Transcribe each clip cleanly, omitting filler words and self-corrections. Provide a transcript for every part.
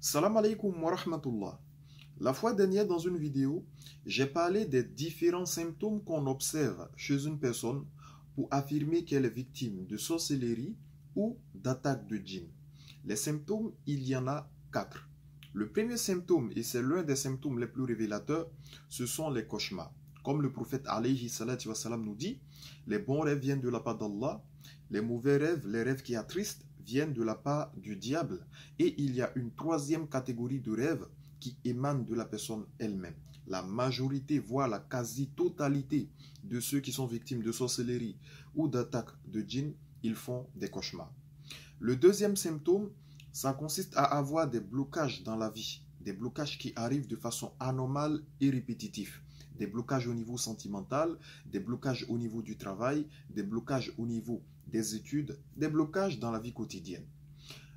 Salam alaikum wa rahmatullah. La fois dernière dans une vidéo, j'ai parlé des différents symptômes qu'on observe chez une personne pour affirmer qu'elle est victime de sorcellerie ou d'attaque de djinn. Les symptômes, il y en a 4. Le premier symptôme, et c'est l'un des symptômes les plus révélateurs, ce sont les cauchemars. Comme le prophète alayhi salatu wassalam nous dit, les bons rêves viennent de la part d'Allah, les mauvais rêves, les rêves qui attristent, viennent de la part du diable. Et il y a une troisième catégorie de rêves qui émanent de la personne elle-même. La majorité, voire la quasi-totalité de ceux qui sont victimes de sorcellerie ou d'attaque de djinn, ils font des cauchemars. Le deuxième symptôme, ça consiste à avoir des blocages dans la vie, des blocages qui arrivent de façon anormale et répétitive. Des blocages au niveau sentimental, des blocages au niveau du travail, des blocages au niveau des études, des blocages dans la vie quotidienne.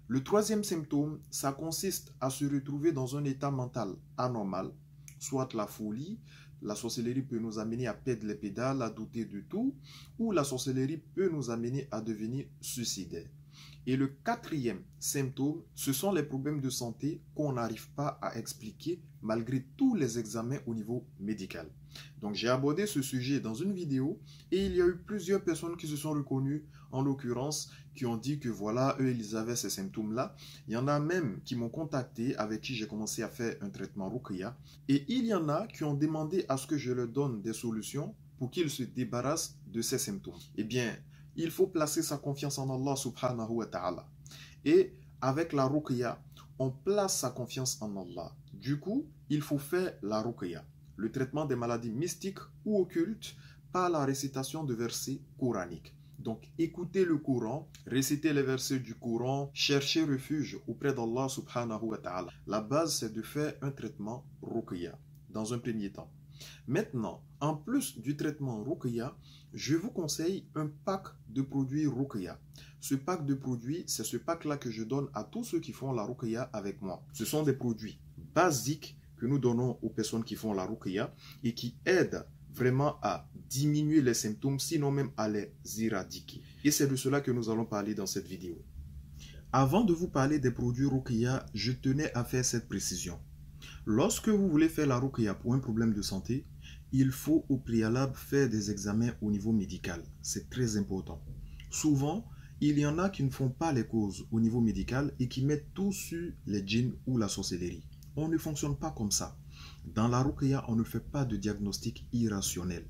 Le troisième symptôme, ça consiste à se retrouver dans un état mental anormal, soit la folie, la sorcellerie peut nous amener à perdre les pédales, à douter de tout, ou la sorcellerie peut nous amener à devenir suicidaire. Et le quatrième symptôme, ce sont les problèmes de santé qu'on n'arrive pas à expliquer malgré tous les examens au niveau médical. Donc j'ai abordé ce sujet dans une vidéo et il y a eu plusieurs personnes qui se sont reconnues, en l'occurrence, qui ont dit que voilà, eux, ils avaient ces symptômes-là. Il y en a même qui m'ont contacté, avec qui j'ai commencé à faire un traitement Ruqya. Et il y en a qui ont demandé à ce que je leur donne des solutions pour qu'ils se débarrassent de ces symptômes. Eh bien, il faut placer sa confiance en Allah subhanahu wa ta'ala. Et avec la ruqya, on place sa confiance en Allah. Du coup, il faut faire la ruqya, le traitement des maladies mystiques ou occultes par la récitation de versets coraniques. Donc, écoutez le Coran, récitez les versets du Coran, cherchez refuge auprès d'Allah subhanahu wa ta'ala. La base, c'est de faire un traitement ruqya dans un premier temps. Maintenant, en plus du traitement Ruqya, je vous conseille un pack de produits Ruqya. Ce pack de produits, c'est ce pack-là que je donne à tous ceux qui font la Ruqya avec moi. Ce sont des produits basiques que nous donnons aux personnes qui font la Ruqya et qui aident vraiment à diminuer les symptômes, sinon même à les éradiquer. Et c'est de cela que nous allons parler dans cette vidéo. Avant de vous parler des produits Ruqya, je tenais à faire cette précision. Lorsque vous voulez faire la ruqya pour un problème de santé, il faut au préalable faire des examens au niveau médical. C'est très important. Souvent, il y en a qui ne font pas les causes au niveau médical et qui mettent tout sur les djinns ou la sorcellerie. On ne fonctionne pas comme ça. Dans la ruqya, on ne fait pas de diagnostic irrationnel.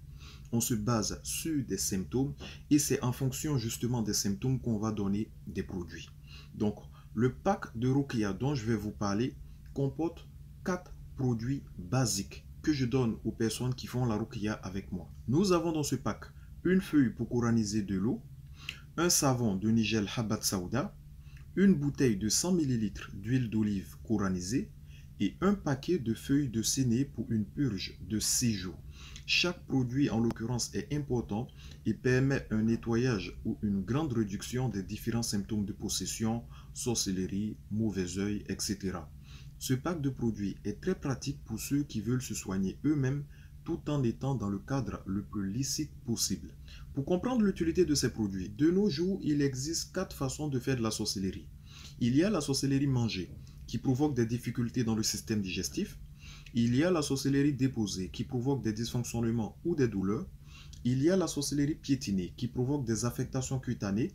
On se base sur des symptômes et c'est en fonction justement des symptômes qu'on va donner des produits. Donc, le pack de ruqya dont je vais vous parler comporte 4 produits basiques que je donne aux personnes qui font la ruqya avec moi. Nous avons dans ce pack une feuille pour coraniser de l'eau, un savon de Nigel Habat Saouda, une bouteille de 100 ml d'huile d'olive coranisée et un paquet de feuilles de séné pour une purge de 6 jours. Chaque produit en l'occurrence est important et permet un nettoyage ou une grande réduction des différents symptômes de possession, sorcellerie, mauvais œil, etc. Ce pack de produits est très pratique pour ceux qui veulent se soigner eux-mêmes tout en étant dans le cadre le plus licite possible. Pour comprendre l'utilité de ces produits, de nos jours, il existe 4 façons de faire de la sorcellerie. Il y a la sorcellerie mangée, qui provoque des difficultés dans le système digestif. Il y a la sorcellerie déposée, qui provoque des dysfonctionnements ou des douleurs. Il y a la sorcellerie piétinée, qui provoque des affectations cutanées.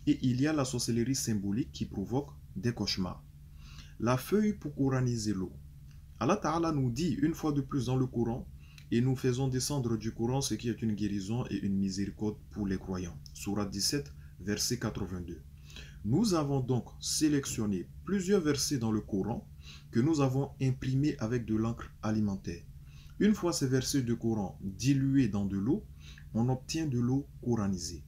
Et il y a la sorcellerie symbolique, qui provoque des cauchemars. La feuille pour coraniser l'eau. Allah Ta'ala nous dit une fois de plus dans le Coran, et nous faisons descendre du Coran ce qui est une guérison et une miséricorde pour les croyants. Sourate 17, verset 82. Nous avons donc sélectionné plusieurs versets dans le Coran que nous avons imprimés avec de l'encre alimentaire. Une fois ces versets du Coran dilués dans de l'eau, on obtient de l'eau coranisée.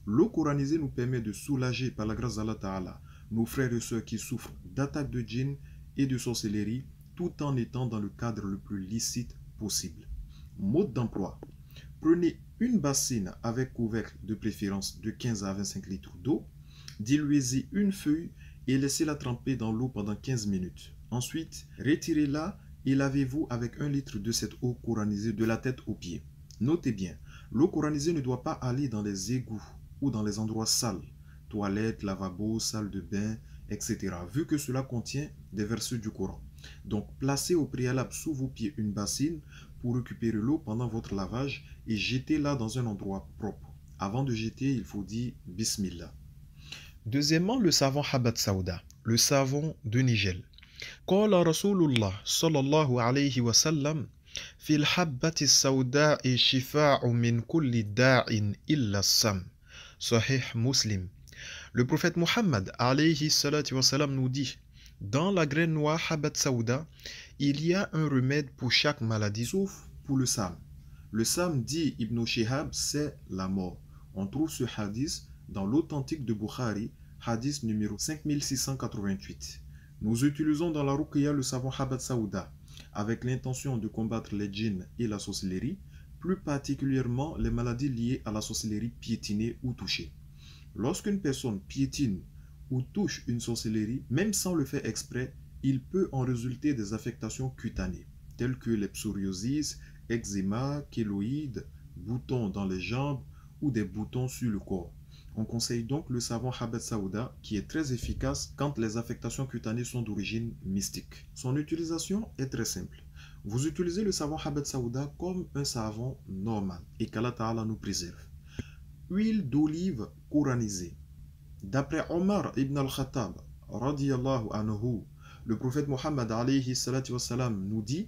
L'eau coranisée nous permet de soulager par la grâce d'Allah Ta'ala nos frères et sœurs qui souffrent d'attaques de djinn et de sorcellerie tout en étant dans le cadre le plus licite possible. Mode d'emploi. Prenez une bassine avec couvercle de préférence de 15 à 25 litres d'eau, diluez-y une feuille et laissez-la tremper dans l'eau pendant 15 minutes. Ensuite, retirez-la et lavez-vous avec 1 litre de cette eau coranisée de la tête aux pieds. Notez bien, l'eau coranisée ne doit pas aller dans les égouts ou dans les endroits sales. Toilettes, lavabos, salle de bain, etc. Vu que cela contient des versets du Coran. Donc, placez au préalable sous vos pieds une bassine pour récupérer l'eau pendant votre lavage et jetez-la dans un endroit propre. Avant de jeter, il faut dire Bismillah. Deuxièmement, le savon Habat Sauda, le savon de Nigel. قال رسول الله صلى الله عليه وسلم في الحبة السوداء شفاء من كل داء إلا السم. Sahih Muslim. Le prophète Muhammad alayhi salatu wasalam nous dit: dans la graine noire Habat Sauda, il y a un remède pour chaque maladie, sauf pour le sam. Le sam, dit Ibn Shihab, c'est la mort. On trouve ce hadith dans l'authentique de Bukhari, hadith numéro 5688. Nous utilisons dans la ruqya le savon Habat Sauda avec l'intention de combattre les djinns et la sorcellerie, plus particulièrement les maladies liées à la sorcellerie piétinée ou touchée. Lorsqu'une personne piétine ou touche une sorcellerie, même sans le faire exprès, il peut en résulter des affectations cutanées, telles que les psoriasis, eczéma, kéloïdes, boutons dans les jambes ou des boutons sur le corps. On conseille donc le savon Habat Sauda qui est très efficace quand les affectations cutanées sont d'origine mystique. Son utilisation est très simple. Vous utilisez le savon Habat Sauda comme un savon normal et qu'Allah Ta'ala nous préserve. Huile d'olive coranisée. D'après Omar ibn al-Khattab, radiyallahu anhu, le prophète Muhammad alayhi salatu wassalam nous dit: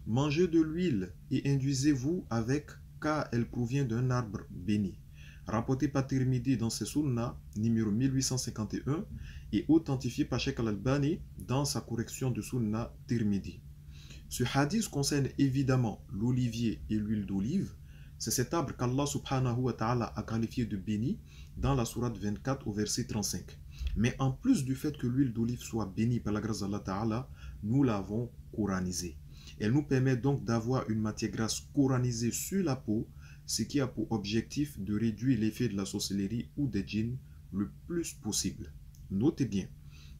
mangez de l'huile et induisez-vous avec, car elle provient d'un arbre béni. Rapporté par Tirmidhi dans ses Sunnah, numéro 1851, et authentifié par Sheikh al-Albani dans sa correction de Sunnah Tirmidhi. Ce hadith concerne évidemment l'olivier et l'huile d'olive. C'est cet arbre qu'Allah subhanahu wa ta'ala a qualifié de béni dans la sourate 24 au verset 35. Mais en plus du fait que l'huile d'olive soit bénie par la grâce d'Allah ta'ala, nous l'avons coranisée. Elle nous permet donc d'avoir une matière grasse coranisée sur la peau, ce qui a pour objectif de réduire l'effet de la sorcellerie ou des djinns le plus possible. Notez bien,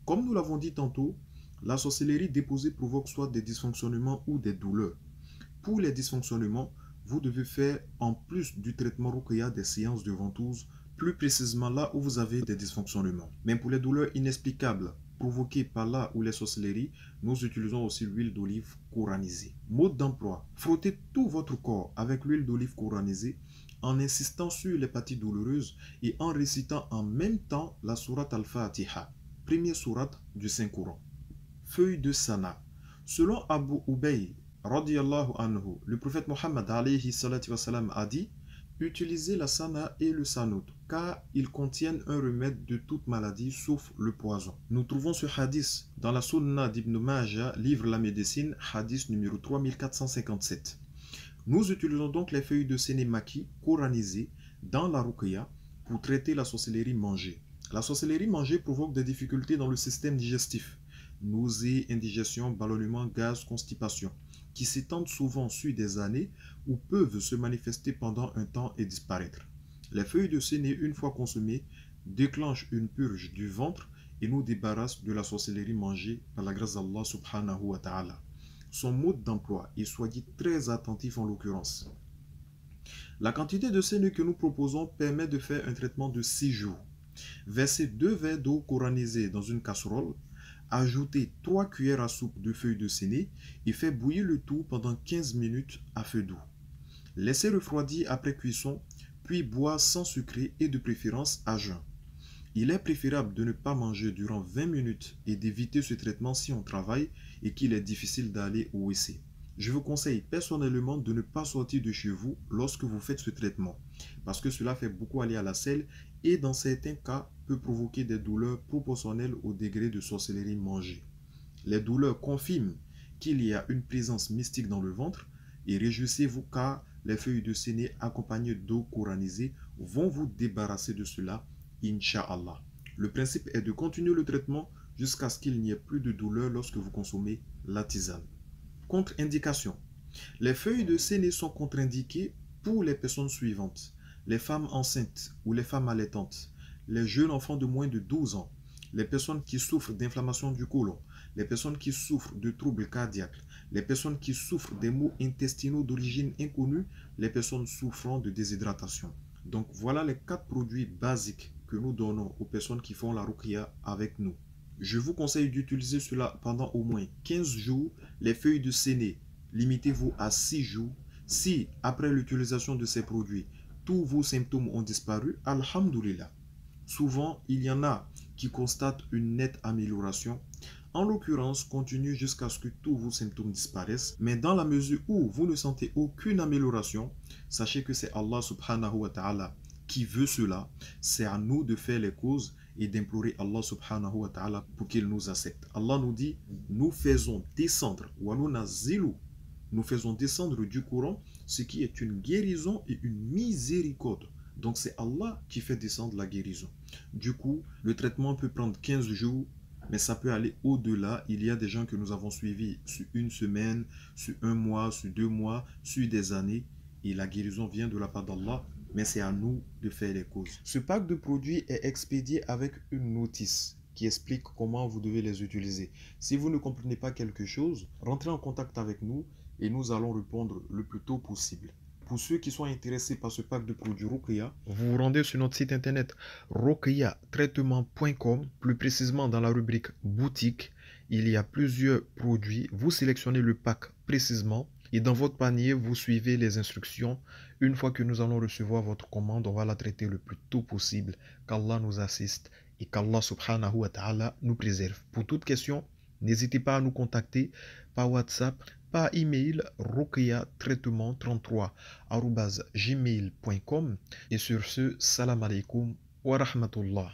comme nous l'avons dit tantôt, la sorcellerie déposée provoque soit des dysfonctionnements ou des douleurs. Pour les dysfonctionnements, vous devez faire en plus du traitement ruqya des séances de ventouse, plus précisément là où vous avez des dysfonctionnements. Mais pour les douleurs inexplicables provoquées par là où les sorcelleries, nous utilisons aussi l'huile d'olive coranisée. Mode d'emploi: frottez tout votre corps avec l'huile d'olive coranisée en insistant sur les parties douloureuses et en récitant en même temps la sourate al-Fatiha, première sourate du Saint-Coran. Feuille de sana. Selon Abu Ubay, radiyallahu anhu, le prophète Muhammad alayhi salatu wassalam a dit: utilisez la sana et le sanout, car ils contiennent un remède de toute maladie sauf le poison. Nous trouvons ce hadith dans la Sunnah d'Ibn Majah, livre La Médecine, hadith numéro 3457. Nous utilisons donc les feuilles de sénémaki coranisées dans la ruqya pour traiter la sorcellerie mangée. La sorcellerie mangée provoque des difficultés dans le système digestif, nausées, indigestion, ballonnement, gaz, constipation, qui s'étendent souvent sur des années ou peuvent se manifester pendant un temps et disparaître. Les feuilles de séné, une fois consommées, déclenchent une purge du ventre et nous débarrassent de la sorcellerie mangée par la grâce d'Allah subhanahu wa ta'ala. Son mode d'emploi, et soyez très attentifs en l'occurrence. La quantité de séné que nous proposons permet de faire un traitement de 6 jours. Versez 2 verres d'eau coranisée dans une casserole. Ajoutez 3 cuillères à soupe de feuilles de séné et faites bouillir le tout pendant 15 minutes à feu doux. Laissez refroidir après cuisson, puis boire sans sucrer et de préférence à jeun. Il est préférable de ne pas manger durant 20 minutes et d'éviter ce traitement si on travaille et qu'il est difficile d'aller au WC. Je vous conseille personnellement de ne pas sortir de chez vous lorsque vous faites ce traitement, parce que cela fait beaucoup aller à la selle et dans certains cas peut provoquer des douleurs proportionnelles au degré de sorcellerie mangée. Les douleurs confirment qu'il y a une présence mystique dans le ventre et réjouissez-vous car les feuilles de séné accompagnées d'eau coranisée vont vous débarrasser de cela, Inch'Allah. Le principe est de continuer le traitement jusqu'à ce qu'il n'y ait plus de douleur lorsque vous consommez la tisane. Contre-indication. Les feuilles de séné sont contre-indiquées pour les personnes suivantes: les femmes enceintes ou les femmes allaitantes, les jeunes enfants de moins de 12 ans, les personnes qui souffrent d'inflammation du côlon, les personnes qui souffrent de troubles cardiaques, les personnes qui souffrent des maux intestinaux d'origine inconnue, les personnes souffrant de déshydratation. Donc voilà les 4 produits basiques que nous donnons aux personnes qui font la ruqya avec nous. Je vous conseille d'utiliser cela pendant au moins 15 jours. Les feuilles de séné, limitez-vous à 6 jours. Si, après l'utilisation de ces produits, tous vos symptômes ont disparu, alhamdoulilah. Souvent, il y en a qui constatent une nette amélioration. En l'occurrence, continuez jusqu'à ce que tous vos symptômes disparaissent. Mais dans la mesure où vous ne sentez aucune amélioration, sachez que c'est Allah subhanahu wa ta'ala qui veut cela. C'est à nous de faire les causes et d'implorer Allah subhanahu wa ta'ala pour qu'il nous accepte. Allah nous dit, nous faisons descendre, nous faisons descendre du Coran ce qui est une guérison et une miséricorde. Donc c'est Allah qui fait descendre la guérison. Du coup, le traitement peut prendre 15 jours, mais ça peut aller au-delà. Il y a des gens que nous avons suivis sur une semaine, sur un mois, sur 2 mois, sur des années. Et la guérison vient de la part d'Allah, mais c'est à nous de faire les causes. Ce pack de produits est expédié avec une notice qui explique comment vous devez les utiliser. Si vous ne comprenez pas quelque chose, rentrez en contact avec nous et nous allons répondre le plus tôt possible. Pour ceux qui sont intéressés par ce pack de produits Ruqya, vous vous rendez sur notre site internet ruqyatraitement.com, plus précisément dans la rubrique boutique. Il y a plusieurs produits. Vous sélectionnez le pack précisément et dans votre panier, vous suivez les instructions. Une fois que nous allons recevoir votre commande, on va la traiter le plus tôt possible. Qu'Allah nous assiste et qu'Allah subhanahu wa ta'ala nous préserve. Pour toute question, n'hésitez pas à nous contacter par WhatsApp, par email ruqyatraitement33@gmail.com. Et sur ce, salam alaikum wa rahmatullah.